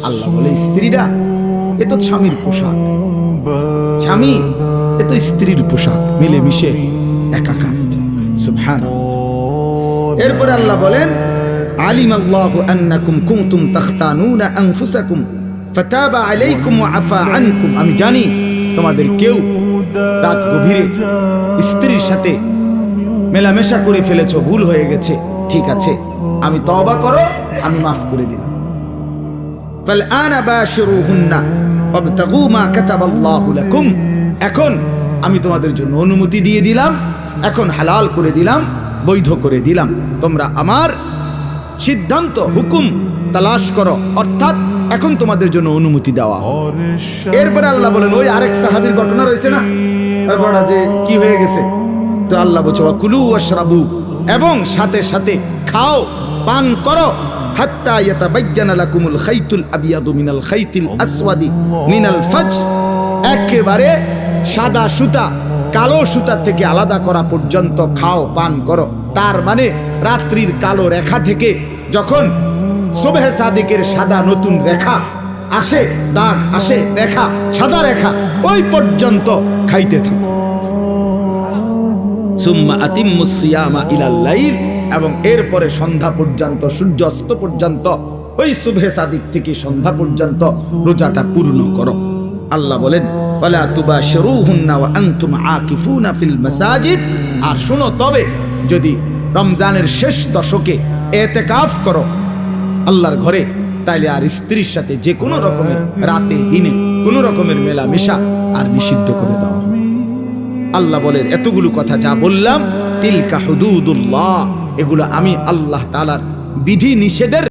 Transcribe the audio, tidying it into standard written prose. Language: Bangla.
আল্লাহ বলে স্ত্রীরা এ তো স্বামীর পোশাক, স্বামী এ তো স্ত্রীর পোশাক, মিলেমিশে একাকার। সুবহানাল্লাহ। এরপরে আল্লাহ বলেন আলিমাল্লাহু আন্নাকুম কুনতুম তাখতানুনা আনফুসাকুম ফাতাবা আলাইকুম ওয়া আফা আনকুম। আমি জানি তোমাদের কেউ রাত গভীরে স্ত্রীর সাথে মেলামেশা করে ফেলেছো, ভুল হয়ে গেছে, ঠিক আছে, আমি তওবা করো, আমি মাফ করে দিলাম। ফালআনা বাশিরুহুন্না ওয়াবতাগু মা কাতাবাল্লাহু লাকুম। এখন আমি তোমাদের জন্য অনুমতি দিয়ে দিলাম, এখন হালাল করে দিলাম, বৈধ করে দিলাম, তোমরা আমার সিদ্ধান্ত হুকুম তালাশ করো, অর্থাৎ এখন তোমাদের জন্য অনুমতি দেওয়া হয়। এরপরে আল্লাহ বলেন ওই আরেক সাহাবীর ঘটনা রয়েছে না, ওটা যে কি হয়ে গেছে, তো আল্লাহ বলছে ওয়াকুলু ওয়াশরাবু, এবং সাথে সাথে খাও পান করো, হাত্তা ইয়াতাবায়্যানা লাকুমুল খাইতুল আবিয়াদু মিনাল খাইতিল আসওয়াদি মিনাল ফাজর, একেবারে সাদা সুতা কালো সুতা থেকে আলাদা করা পর্যন্ত খাও পান করো। তার মানে রাত্রির কালো রেখা থেকে যখন সুবহে সাদিকের সাদা নতুন রেখা আসে, দাগ আসে, রেখা, সাদা রেখা, ওই পর্যন্ত খাইতে থাকো। সুম্মা আতিম্মুস সিয়ামা ইলাল লাইল, এবং এরপরে সন্ধ্যা পর্যন্ত, সূর্য অস্ত পর্যন্ত, ওই সুবহে সাদিক থেকে সন্ধ্যা পর্যন্ত রোজাটা পূর্ণ করো। আল্লাহ বলেন ওয়ালা তুবাশিরুহুন্না ওয়া আনতুম আকিফুনা ফিল মাসাজিদ। আর শোনো, তবে যদি রমজানের শেষ দশকে ইতিকাফ করো আল্লাহর ঘরে, তাইলে আর স্ত্রীর সাথে যে কোনো রকমের রাতে দিনে কোনো রকমের মেলামেশা আর নিষিদ্ধ করে দাও। আল্লাহ বলেন এতগুলো কথা যা বললাম তিলকা হুদুদুল্লাহ, এগুলো আমি আল্লাহ তাআলার বিধি নিষেধের